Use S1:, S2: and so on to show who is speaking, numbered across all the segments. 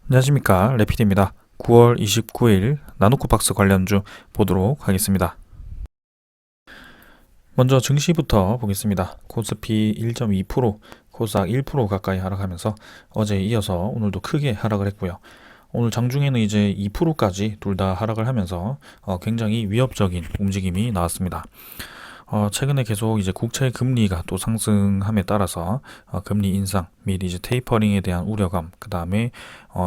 S1: 안녕하십니까, 레피드입니다. 9월 29일 나노코박스 관련주 보도록 하겠습니다. 먼저 증시부터 보겠습니다. 코스피 1.2%, 코스닥 1% 가까이 하락하면서 어제에 이어서 오늘도 크게 하락을 했고요. 오늘 장중에는 이제 2%까지 둘 다 하락을 하면서 굉장히 위협적인 움직임이 나왔습니다. 최근에 계속 이제 국채 금리가 또 상승함에 따라서 금리 인상 및 이제 테이퍼링에 대한 우려감, 그 다음에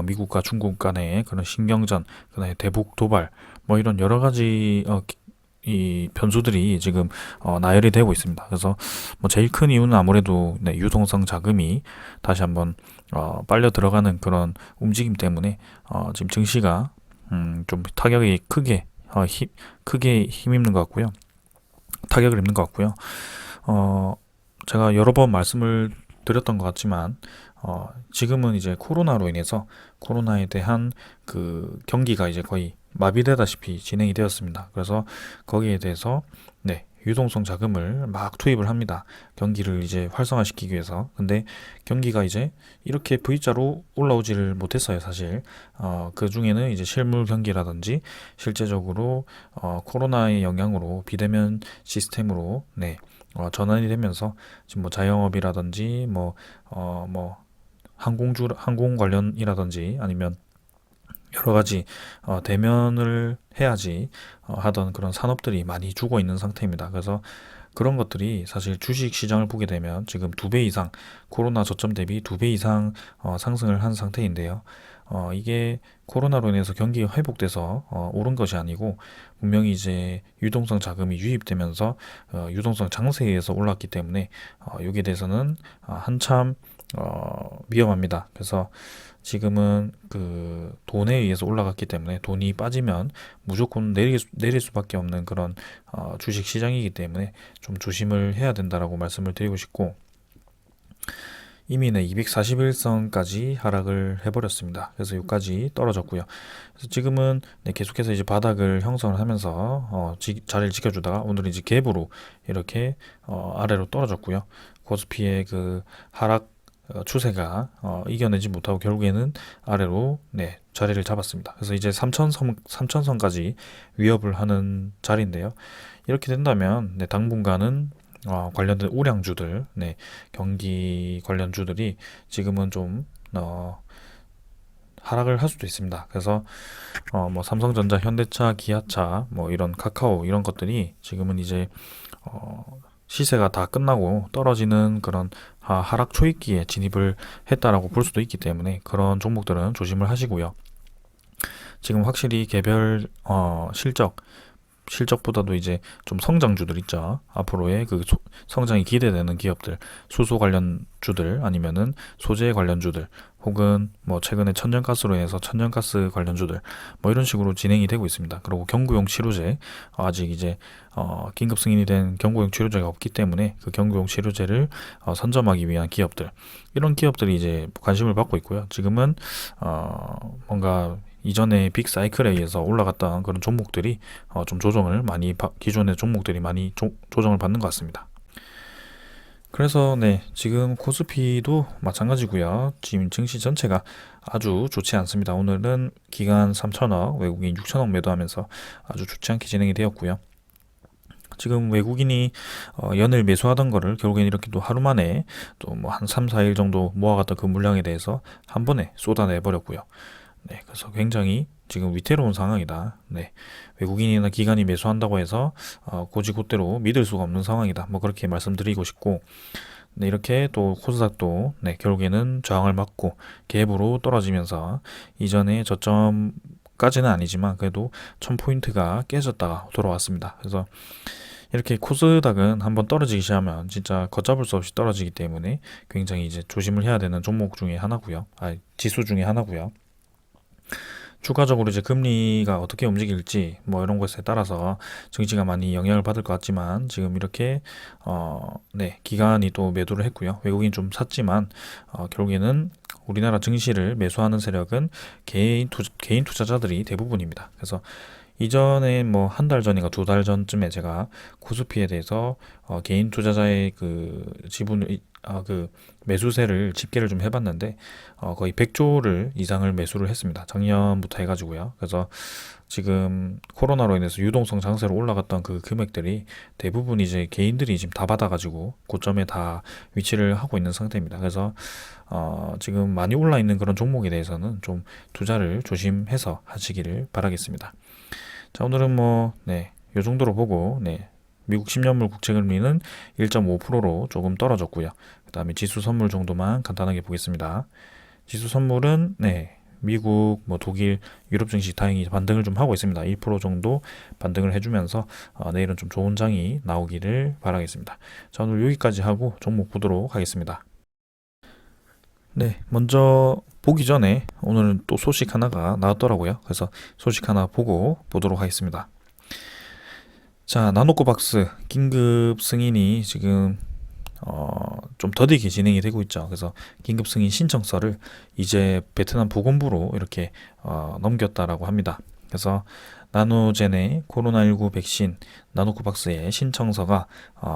S1: 미국과 중국 간의 그런 신경전, 그 다음에 대북 도발, 뭐 이런 여러 가지 이 변수들이 지금 나열이 되고 있습니다. 그래서 뭐 제일 큰 이유는 아무래도 네, 유동성 자금이 다시 한번 빨려 들어가는 그런 움직임 때문에 지금 증시가 좀 타격이 크게 힘입는 것 같고요. 타격을 입는 것 같고요. 어, 제가 여러 번 말씀을 드렸던 것 같지만, 지금은 이제 코로나로 인해서 코로나에 대한 그 경기가 이제 거의 마비되다시피 진행이 되었습니다. 그래서 거기에 대해서 네, 유동성 자금을 막 투입을 합니다. 경기를 이제 활성화시키기 위해서. 근데 경기가 이제 이렇게 V자로 올라오지를 못했어요, 사실. 그 중에는 이제 실물 경기라든지 실제적으로 코로나의 영향으로 비대면 시스템으로 네, 전환이 되면서 지금 뭐 자영업이라든지 뭐 항공 관련이라든지 아니면 여러 가지 대면을 해야지 하던 그런 산업들이 많이 죽어 있는 상태입니다. 그래서 그런 것들이 사실 주식 시장을 보게 되면 지금 2배 이상 코로나 저점 대비 2배 이상 상승을 한 상태인데요. 이게 코로나로 인해서 경기가 회복돼서 오른 것이 아니고 분명히 이제 유동성 자금이 유입되면서 유동성 장세에 의해서 올랐기 때문에 여기에 대해서는 한참 위험합니다. 그래서 지금은 그 돈에 의해서 올라갔기 때문에 돈이 빠지면 무조건 내릴 수밖에 없는 그런 주식 시장이기 때문에 좀 조심을 해야 된다라고 말씀을 드리고 싶고 이미 네 241선까지 하락을 해버렸습니다. 그래서 여기까지 떨어졌고요. 그래서 지금은 네, 계속해서 이제 바닥을 형성을 하면서 자리를 지켜주다가 오늘은 이제 갭으로 이렇게 아래로 떨어졌고요. 코스피의 그 하락 추세가 이겨내지 못하고 결국에는 아래로 네, 자리를 잡았습니다. 그래서 이제 3천선까지 위협을 하는 자리인데요. 이렇게 된다면 네, 당분간은 관련된 우량주들, 네, 경기 관련주들이 지금은 좀 하락을 할 수도 있습니다. 그래서 뭐 삼성전자, 현대차, 기아차, 뭐 이런 카카오 이런 것들이 지금은 이제 시세가 다 끝나고 떨어지는 그런 하락 초입기에 진입을 했다라고 볼 수도 있기 때문에 그런 종목들은 조심을 하시고요. 지금 확실히 개별 실적보다도 이제 좀 성장주들 있죠. 앞으로의 그 성장이 기대되는 기업들, 수소 관련주들 아니면은 소재 관련주들 혹은 뭐 최근에 천연가스로 인해서 천연가스 관련주들 뭐 이런 식으로 진행이 되고 있습니다. 그리고 경구용 치료제 아직 이제 긴급 승인이 된 경구용 치료제가 없기 때문에 그 경구용 치료제를 선점하기 위한 기업들 이런 기업들이 이제 관심을 받고 있고요. 지금은 뭔가 이전에 빅 사이클에 의해서 올라갔던 그런 종목들이 좀 조정을 많이 기존의 종목들이 많이 조정을 받는 것 같습니다. 그래서 네, 지금 코스피도 마찬가지고요. 지금 증시 전체가 아주 좋지 않습니다. 오늘은 기관 3천억, 외국인 6천억 매도하면서 아주 좋지 않게 진행이 되었고요. 지금 외국인이 연일 매수하던 거를 결국엔 이렇게 또 하루 만에 또 뭐 한 3, 4일 정도 모아갔던 그 물량에 대해서 한 번에 쏟아내 버렸고요. 네, 그래서 굉장히 지금 위태로운 상황이다. 네, 외국인이나 기관이 매수한다고 해서 고지고대로 믿을 수가 없는 상황이다. 뭐 그렇게 말씀드리고 싶고, 네, 이렇게 또 코스닥도 네, 결국에는 저항을 맞고 갭으로 떨어지면서 이전에 저점까지는 아니지만 그래도 1000포인트가 깨졌다가 돌아왔습니다. 그래서 이렇게 코스닥은 한번 떨어지기 시작하면 진짜 걷잡을 수 없이 떨어지기 때문에 굉장히 이제 조심을 해야 되는 종목 중에 하나고요. 지수 중에 하나고요. 추가적으로 이제 금리가 어떻게 움직일지 뭐 이런 것에 따라서 증시가 많이 영향을 받을 것 같지만 지금 이렇게 네, 기관이 또 매도를 했고요. 외국인 좀 샀지만 결국에는 우리나라 증시를 매수하는 세력은 개인 투자자들이 대부분입니다. 그래서 이전에 뭐 한 달 전인가 2달 전쯤에 제가 코스피에 대해서 개인 투자자의 그 지분을 그 매수세를 집계를 좀 해봤는데 거의 100조를 이상을 매수를 했습니다. 작년부터 해가지고요. 그래서 지금 코로나로 인해서 유동성 장세로 올라갔던 그 금액들이 대부분 이제 개인들이 지금 다 받아가지고 고점에 다 위치를 하고 있는 상태입니다. 그래서 지금 많이 올라 있는 그런 종목에 대해서는 좀 투자를 조심해서 하시기를 바라겠습니다. 자, 오늘은 요 정도로 보고, 미국 10년물 국채금리는 1.5%로 조금 떨어졌고요. 그 다음에 지수 선물 정도만 간단하게 보겠습니다. 지수 선물은, 미국, 독일, 유럽 증시 다행히 반등을 좀 하고 있습니다. 1% 정도 반등을 해주면서 내일은 좀 좋은 장이 나오기를 바라겠습니다. 자, 오늘 여기까지 하고 종목 보도록 하겠습니다. 먼저 보기 전에 오늘은 또 소식 하나가 나왔더라고요. 그래서 소식 하나 보고 보도록 하겠습니다. 자, 나노코박스 긴급 승인이 지금 좀 더디게 진행이 되고 있죠. 그래서 긴급 승인 신청서를 이제 베트남 보건부로 이렇게 넘겼다라고 합니다. 그래서 나노젠의 코로나19 백신 나노코박스의 신청서가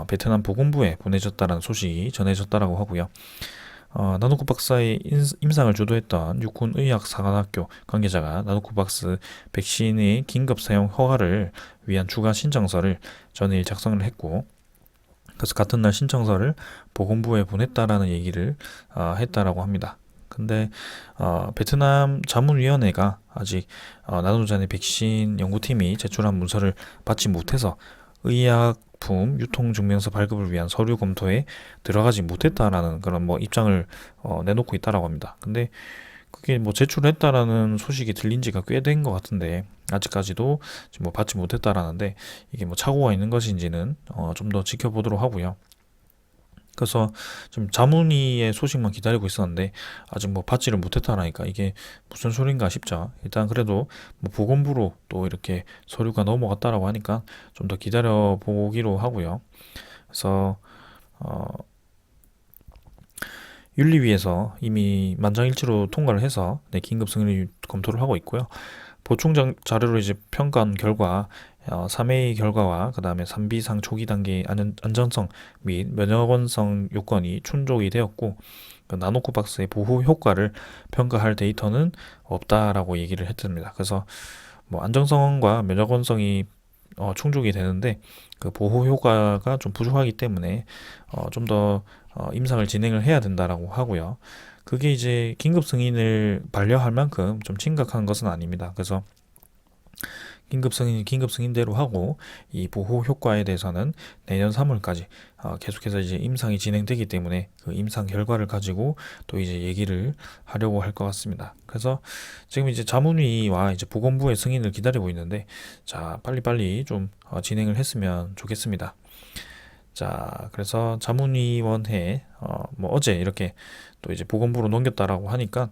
S1: 베트남 보건부에 보내졌다는 소식이 전해졌다라고 하고요. 나노코박사의 임상을 주도했던 육군의학사관학교 관계자가 나노코박스 백신의 긴급 사용 허가를 위한 추가 신청서를 전일 작성을 했고, 그래서 같은 날 신청서를 보건부에 보냈다라는 얘기를 했다라고 합니다. 근데 베트남 자문위원회가 아직 나노젠의 백신 연구팀이 제출한 문서를 받지 못해서 의약품 유통증명서 발급을 위한 서류 검토에 들어가지 못했다라는 그런 입장을 내놓고 있다라고 합니다. 근데 그게 제출했다라는 소식이 들린 지가 꽤 된 것 같은데 아직까지도 지금 받지 못했다라는데 이게 착오가 있는 것인지는 좀 더 지켜보도록 하고요. 그래서 지금 자문위의 소식만 기다리고 있었는데 아직 받지를 못했다라니까 이게 무슨 소린가 싶죠. 일단 그래도 보건부로 또 이렇게 서류가 넘어갔다라고 하니까 좀 더 기다려 보기로 하고요. 그래서 윤리위에서 이미 만장일치로 통과를 해서 긴급 승인을 검토를 하고 있고요. 보충 자료로 이제 평가한 결과 3A 결과와 그 다음에 3B상 초기 단계 안전성 및 면역원성 요건이 충족이 되었고 그 나노코박스의 보호 효과를 평가할 데이터는 없다라고 얘기를 했습니다. 그래서 안정성과 면역원성이 충족이 되는데 그 보호 효과가 좀 부족하기 때문에 좀 더 임상을 진행을 해야 된다라고 하고요. 그게 이제 긴급 승인을 반려할 만큼 좀 심각한 것은 아닙니다. 그래서 긴급 승인대로 하고 이 보호 효과에 대해서는 내년 3월까지 계속해서 이제 임상이 진행되기 때문에 그 임상 결과를 가지고 또 이제 얘기를 하려고 할 것 같습니다. 그래서 지금 이제 자문위와 이제 보건부의 승인을 기다리고 있는데 자, 빨리빨리 좀 진행을 했으면 좋겠습니다. 자, 그래서 자문위원회 어제 이렇게 또 이제 보건부로 넘겼다라고 하니까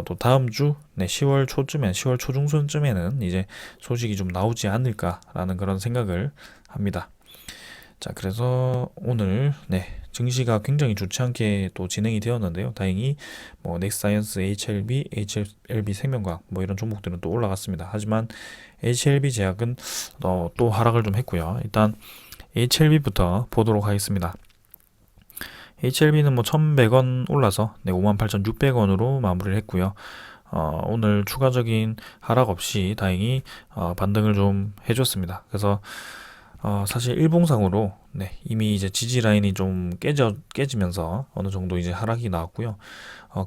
S1: 또 다음 주 10월 초쯤에 10월 초중순쯤에는 이제 소식이 좀 나오지 않을까라는 그런 생각을 합니다. 자, 그래서 오늘 증시가 굉장히 좋지 않게 또 진행이 되었는데요. 다행히 넥사이언스, HLB 생명과학 이런 종목들은 또 올라갔습니다. 하지만 HLB 제약은 또 하락을 좀 했고요. 일단 HLB부터 보도록 하겠습니다. HLB는 1,100원 올라서 58,600원으로 마무리를 했고요. 오늘 추가적인 하락 없이 다행히 반등을 좀 해줬습니다. 그래서 사실 일봉상으로 이미 이제 지지 라인이 좀 깨지면서 어느 정도 이제 하락이 나왔고요.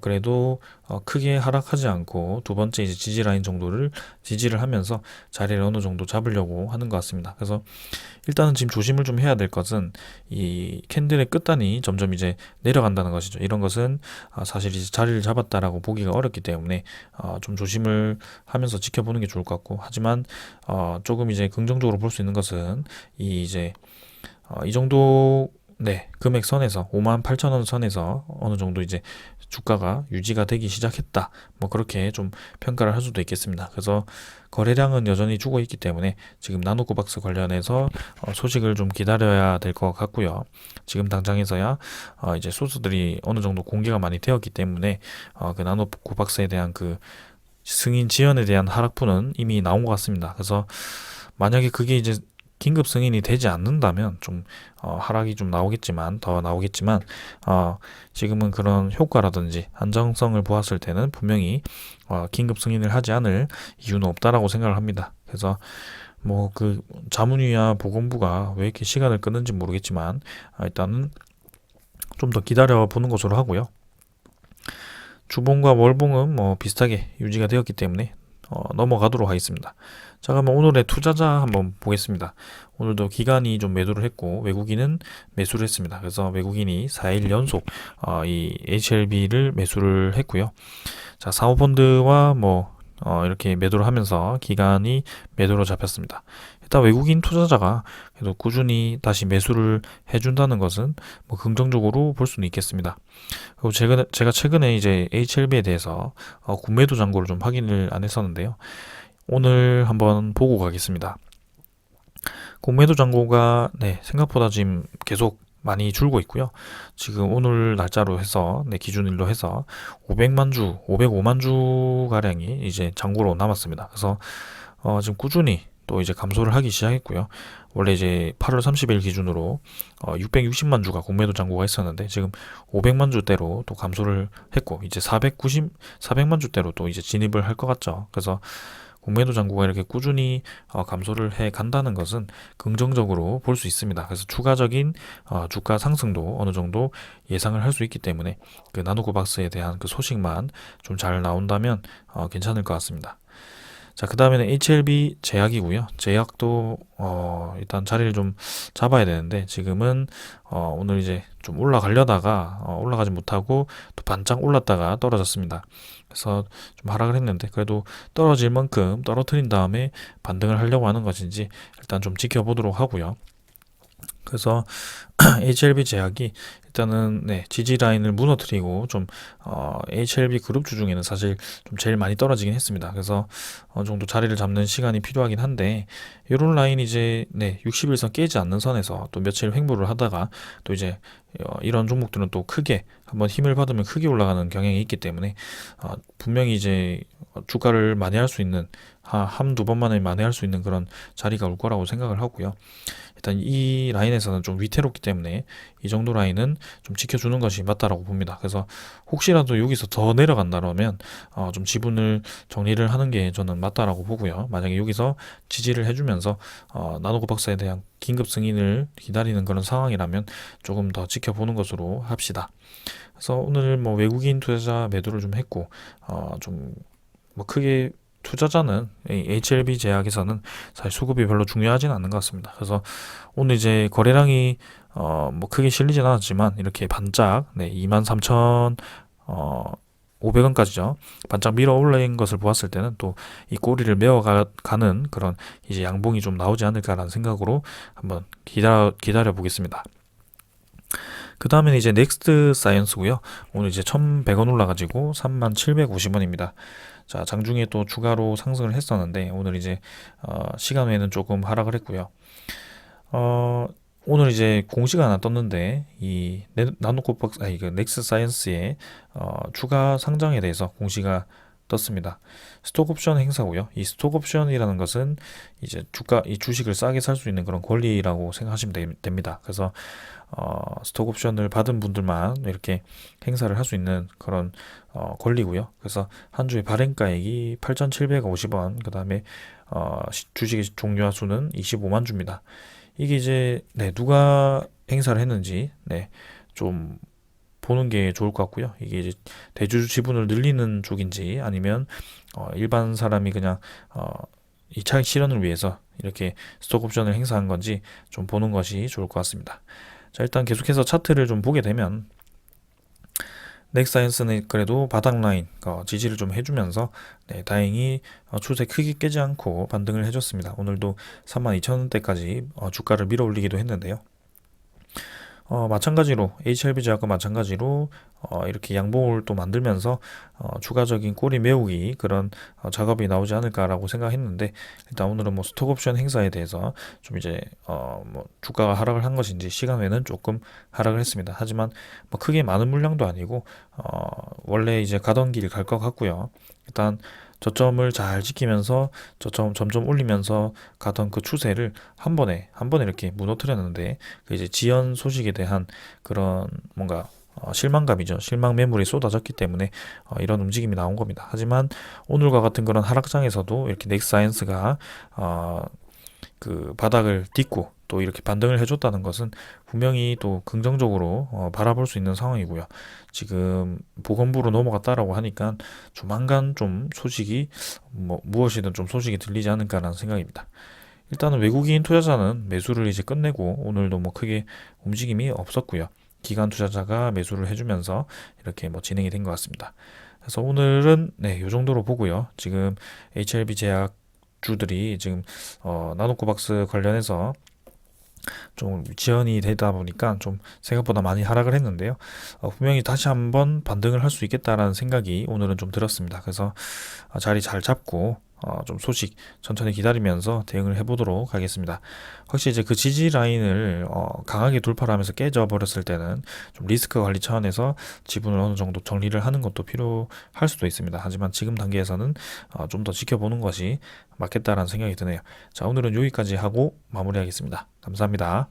S1: 그래도 크게 하락하지 않고 두 번째 이제 지지 라인 정도를 지지를 하면서 자리를 어느 정도 잡으려고 하는 것 같습니다. 그래서 일단은 지금 조심을 좀 해야 될 것은 이 캔들의 끝단이 점점 이제 내려간다는 것이죠. 이런 것은 사실 이제 자리를 잡았다라고 보기가 어렵기 때문에 좀 조심을 하면서 지켜보는 게 좋을 것 같고, 하지만 조금 이제 긍정적으로 볼 수 있는 것은 이 정도 금액 선에서 58,000원 선에서 어느 정도 이제 주가가 유지가 되기 시작했다. 그렇게 좀 평가를 할 수도 있겠습니다. 그래서 거래량은 여전히 주고 있기 때문에 지금 나노코박스 관련해서 소식을 좀 기다려야 될 것 같고요. 지금 당장에서야 이제 소스들이 어느 정도 공개가 많이 되었기 때문에 그 나노코박스에 대한 그 승인 지연에 대한 하락분은 이미 나온 것 같습니다. 그래서 만약에 그게 이제 긴급 승인이 되지 않는다면 좀 하락이 좀 나오겠지만 더 나오겠지만 지금은 그런 효과라든지 안정성을 보았을 때는 분명히 긴급 승인을 하지 않을 이유는 없다라고 생각을 합니다. 그래서 뭐 그 자문위와 보건부가 왜 이렇게 시간을 끄는지 모르겠지만 일단은 좀 더 기다려 보는 것으로 하고요. 주봉과 월봉은 뭐 비슷하게 유지가 되었기 때문에 넘어가도록 하겠습니다. 자, 그러면 오늘의 투자자 한번 보겠습니다. 오늘도 기관이 좀 매도를 했고 외국인은 매수를 했습니다. 그래서 외국인이 4일 연속 이 HLB를 매수를 했고요. 자, 사모펀드와 뭐 이렇게 매도를 하면서 기관이 매도로 잡혔습니다. 일단 외국인 투자자가 그래도 꾸준히 다시 매수를 해준다는 것은 뭐 긍정적으로 볼 수는 있겠습니다. 그리고 제가 최근에 이제 HLB에 대해서 군매도 잔고를 좀 확인을 안 했었는데요. 오늘 한번 보고 가겠습니다. 군매도 잔고가 생각보다 지금 계속 많이 줄고 있고요. 지금 오늘 날짜로 해서 기준일로 해서 500만 주, 505만 주 가량이 이제 잔고로 남았습니다. 그래서 지금 꾸준히 또 이제 감소를 하기 시작했고요. 원래 이제 8월 30일 기준으로 660만 주가 공매도 잔고가 있었는데 지금 500만 주대로 또 감소를 했고 이제 400만 주대로 또 이제 진입을 할 것 같죠. 그래서 공매도 잔고가 이렇게 꾸준히 감소를 해 간다는 것은 긍정적으로 볼 수 있습니다. 그래서 추가적인 주가 상승도 어느 정도 예상을 할 수 있기 때문에 그 나노코박스에 대한 그 소식만 좀 잘 나온다면 괜찮을 것 같습니다. 자, 그 다음에는 HLB 제약이고요. 제약도 일단 자리를 좀 잡아야 되는데 지금은 오늘 이제 좀 올라가려다가 올라가지 못하고 또 반짝 올랐다가 떨어졌습니다. 그래서 좀 하락을 했는데 그래도 떨어질 만큼 떨어뜨린 다음에 반등을 하려고 하는 것인지 일단 좀 지켜보도록 하고요. 그래서 HLB 제약이 일단은 지지 라인을 무너뜨리고 좀 HLB 그룹주 중에는 사실 좀 제일 많이 떨어지긴 했습니다. 그래서 어느 정도 자리를 잡는 시간이 필요하긴 한데 이런 라인이 이제 60일선 깨지 않는 선에서 또 며칠 횡보를 하다가 또 이제 이런 종목들은 또 크게 한번 힘을 받으면 크게 올라가는 경향이 있기 때문에 분명히 이제 주가를 만회할 수 있는 한두 번만에 만회할 수 있는 그런 자리가 올 거라고 생각을 하고요. 일단 이 라인에서는 좀 위태롭기 때문에 이 정도 라인은 좀 지켜주는 것이 맞다라고 봅니다. 그래서 혹시라도 여기서 더 내려간다면 좀 지분을 정리를 하는 게 저는 맞다라고 보고요. 만약에 여기서 지지를 해주면서 나노코박사에 대한 긴급 승인을 기다리는 그런 상황이라면 조금 더 지켜보는 것으로 합시다. 그래서 오늘 뭐 외국인 투자자 매도를 좀 했고 좀 뭐 크게 투자자는 HLB 제약에서는 사실 수급이 별로 중요하진 않는 것 같습니다. 그래서 오늘 이제 거래량이 뭐 크게 실리진 않았지만 이렇게 반짝 23,500원까지죠. 반짝 밀어 올린 것을 보았을 때는 또 이 꼬리를 메어가는 그런 이제 양봉이 좀 나오지 않을까라는 생각으로 한번 기다려 보겠습니다. 그 다음에는 이제 넥스트 사이언스고요. 오늘 이제 1,100원 올라가지고 3750원입니다. 자, 장중에 또 추가로 상승을 했었는데 오늘 이제 시간 외에는 조금 하락을 했고요. 오늘 이제 공시가 하나 떴는데 이 나노코박스 그 넥스트 사이언스의 추가 상장에 대해서 공시가 떴습니다. 스톡옵션 행사고요. 이 스톡옵션이라는 것은 이제 이 주식을 싸게 살 수 있는 그런 권리라고 생각하시면 됩니다. 그래서 스톡옵션을 받은 분들만 이렇게 행사를 할 수 있는 그런 권리고요. 그래서 한 주에 발행가액이 8,750원, 그 다음에 주식의 종류화 수는 25만 주입니다. 이게 이제 누가 행사를 했는지 좀 보는 게 좋을 것 같고요. 이게 이제 대주 지분을 늘리는 쪽인지 아니면 일반 사람이 그냥 이 차익 실현을 위해서 이렇게 스톡 옵션을 행사한 건지 좀 보는 것이 좋을 것 같습니다. 자, 일단 계속해서 차트를 좀 보게 되면 넥사이언스는 그래도 바닥 라인 지지를 좀 해주면서 다행히 추세 크게 깨지 않고 반등을 해줬습니다. 오늘도 32,000원대까지 주가를 밀어 올리기도 했는데요. 마찬가지로 HLB 제약과 마찬가지로 이렇게 양봉을 또 만들면서 추가적인 꼬리 메우기 그런 작업이 나오지 않을까라고 생각했는데 일단 오늘은 뭐 스톡옵션 행사에 대해서 좀 이제 뭐 주가가 하락을 한 것인지 시간 외에는 조금 하락을 했습니다. 하지만 뭐 크게 많은 물량도 아니고 원래 이제 가던 길 갈 것 같고요. 일단 저점을 잘 지키면서 저점 점점 올리면서 가던 그 추세를 한 번에 이렇게 무너뜨렸는데 그 이제 지연 소식에 대한 그런 뭔가 실망감이죠. 실망 매물이 쏟아졌기 때문에 이런 움직임이 나온 겁니다. 하지만 오늘과 같은 그런 하락장에서도 이렇게 넥사이언스가 그 바닥을 딛고 또 이렇게 반등을 해줬다는 것은 분명히 또 긍정적으로 바라볼 수 있는 상황이고요. 지금 보건부로 넘어갔다라고 하니까 조만간 좀 소식이 뭐 무엇이든 좀 소식이 들리지 않을까라는 생각입니다. 일단은 외국인 투자자는 매수를 이제 끝내고 오늘도 뭐 크게 움직임이 없었고요. 기관 투자자가 매수를 해주면서 이렇게 뭐 진행이 된 것 같습니다. 그래서 오늘은 네, 요 정도로 보고요. 지금 HLB 제약 주들이 지금 나노코박스 관련해서 좀 지연이 되다 보니까 좀 생각보다 많이 하락을 했는데요. 분명히 다시 한번 반등을 할 수 있겠다라는 생각이 오늘은 좀 들었습니다. 그래서 자리 잘 잡고 좀 소식 천천히 기다리면서 대응을 해보도록 하겠습니다. 확실히 이제 그 지지 라인을 강하게 돌파를 하면서 깨져 버렸을 때는 좀 리스크 관리 차원에서 지분을 어느 정도 정리를 하는 것도 필요할 수도 있습니다. 하지만 지금 단계에서는 좀 더 지켜보는 것이 맞겠다라는 생각이 드네요. 자, 오늘은 여기까지 하고 마무리하겠습니다. 감사합니다.